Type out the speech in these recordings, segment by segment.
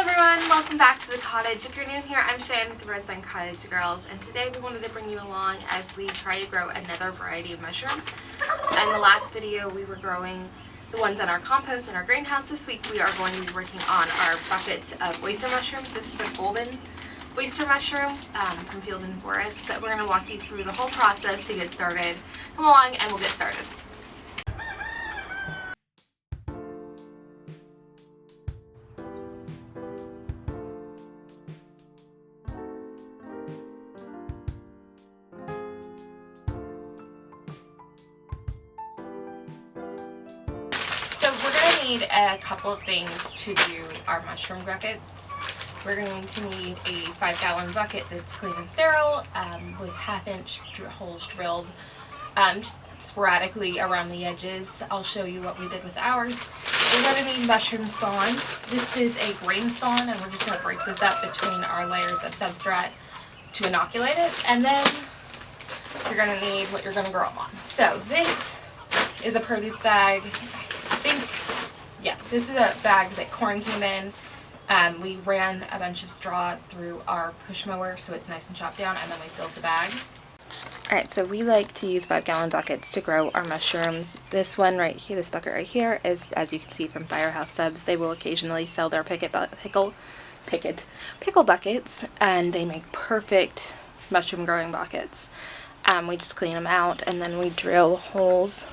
everyone, welcome back to the cottage. If you're new here, I'm Cheyenne with the Rosevine Cottage Girls, and today we wanted to bring you along as we try to grow another variety of mushroom. In the last video we were growing the ones in our compost in our greenhouse. This week we are going to be working on our buckets of oyster mushrooms. This is a golden oyster mushroom from Field and Forest, but we're going to walk you through the whole process to get started. Come along and we'll get started. So we're going to need a couple of things to do our mushroom buckets. We're going to need a 5-gallon bucket that's clean and sterile with 1/2-inch holes drilled just sporadically around the edges. I'll show you what we did with ours. We're going to need mushroom spawn. This is a grain spawn, and we're just going to break this up between our layers of substrate to inoculate it. And then you're going to need what you're going to grow them on. So this is a produce bag. This is a bag that corn came in. We ran a bunch of straw through our push mower so it's nice and chopped down, and then we filled the bag. Alright, so we like to use 5-gallon buckets to grow our mushrooms. This one right here, this bucket right here, is, as you can see from Firehouse Subs, they will occasionally sell their pickle buckets, and they make perfect mushroom growing buckets. We just clean them out, and then we drill holes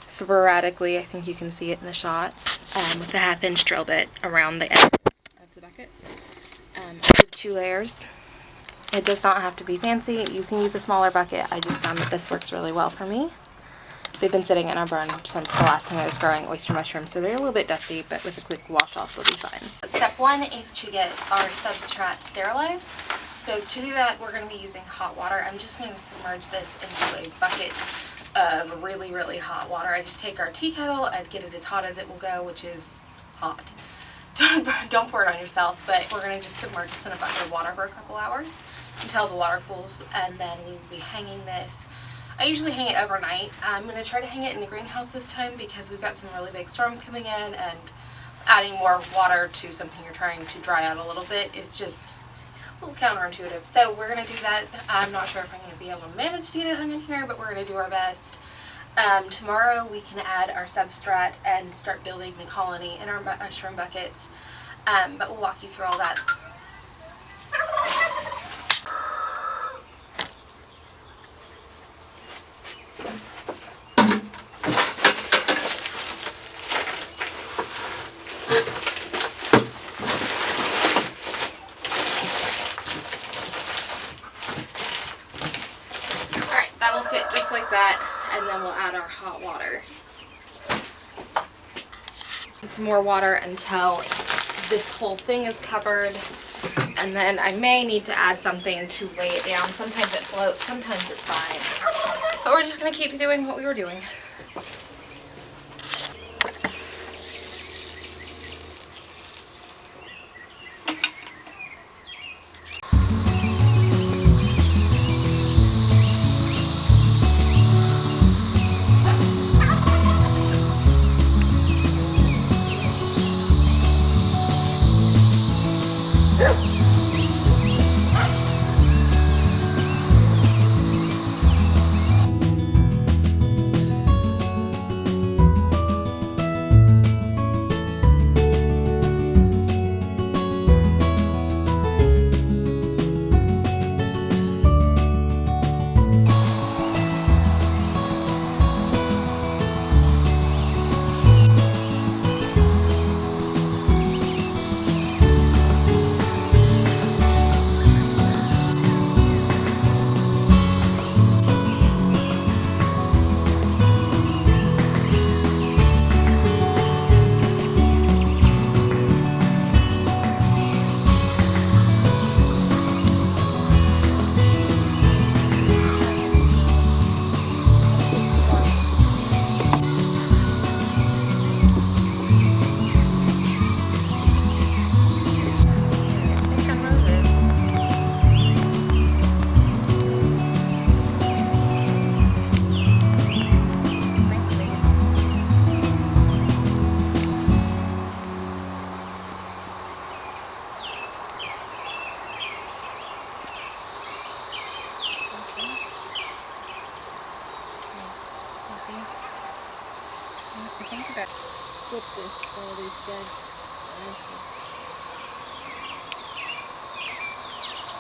sporadically. I think you can see it in the shot, with a 1/2-inch drill bit around the edge of the bucket. I did 2 layers. It does not have to be fancy. You can use a smaller bucket. I just found that this works really well for me. They've been sitting in our barn since the last time I was growing oyster mushrooms, so they're a little bit dusty, but with a quick wash off they'll be fine. Step 1 is to get our substrate sterilized. So to do that, we're going to be using hot water. I'm just going to submerge this into a bucket of really, really hot water. I just take our tea kettle and get it as hot as it will go, which is hot. Don't pour it on yourself, but we're going to just submerge this in a bucket of water for a couple hours until the water cools, and then we'll be hanging this. I usually hang it overnight. I'm going to try to hang it in the greenhouse this time because we've got some really big storms coming in, and adding more water to something you're trying to dry out a little bit is just a little counterintuitive. So we're going to do that. I'm not sure if I'm going to be able to manage to get it hung in here, but we're going to do our best. Tomorrow we can add our substrate and start building the colony in our mushroom buckets, but we'll walk you through all that. Alright, that will fit just like that. And then we'll add our hot water. Some more water until this whole thing is covered. And then I may need to add something to weigh it down. Sometimes it floats, sometimes it's fine. But we're just going to keep doing what we were doing.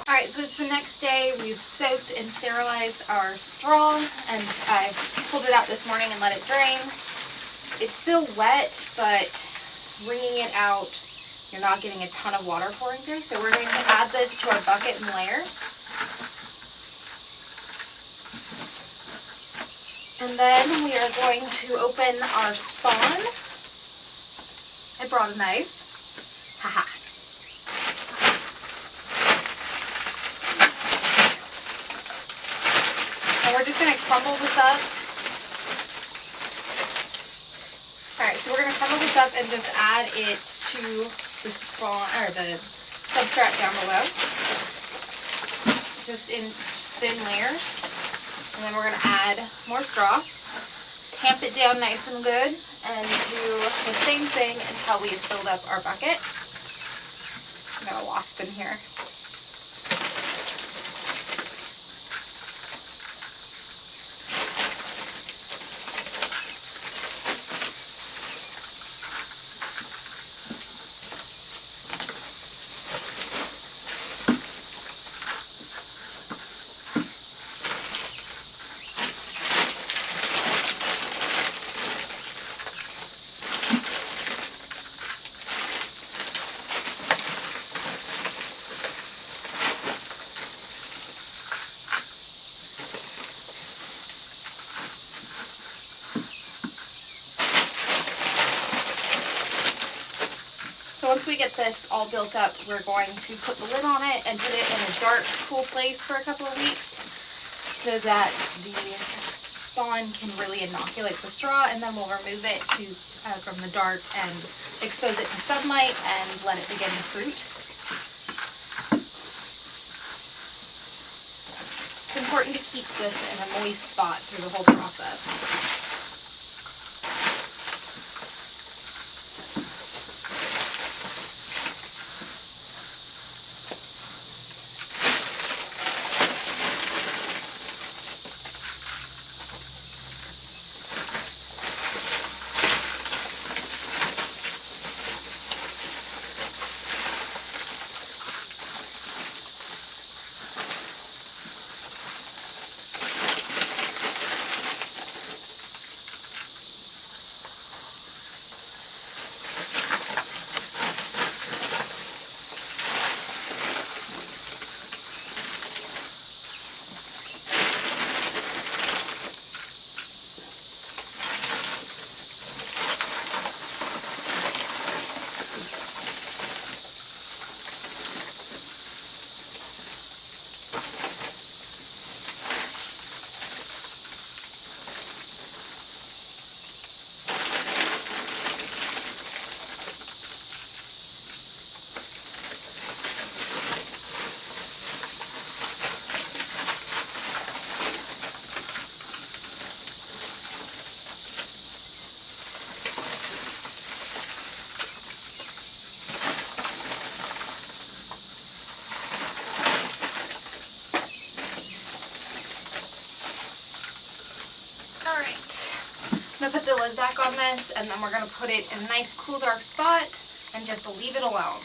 Alright, so it's the next day. We've soaked and sterilized our straw, and I pulled it out this morning and let it drain. It's still wet, but wringing it out, you're not getting a ton of water pouring through, so we're going to add this to our bucket in layers. And then we are going to open our spawn. I brought a knife. Haha. And we're just going to crumble this up. Alright, so we're going to crumble this up and just add it to the spawn, or the substrate down below. Just in thin layers. And then we're going to add more straw. Tamp it down nice and good. And do the same thing until we've filled up our bucket. I've got a wasp in here. Once we get this all built up, we're going to put the lid on it and put it in a dark, cool place for a couple of weeks so that the spawn can really inoculate the straw, and then we'll remove it from the dark and expose it to sunlight and let it begin to fruit. It's important to keep this in a moist spot through the whole process. I'm going to put the lid back on this, and then we're going to put it in a nice cool dark spot and just leave it alone.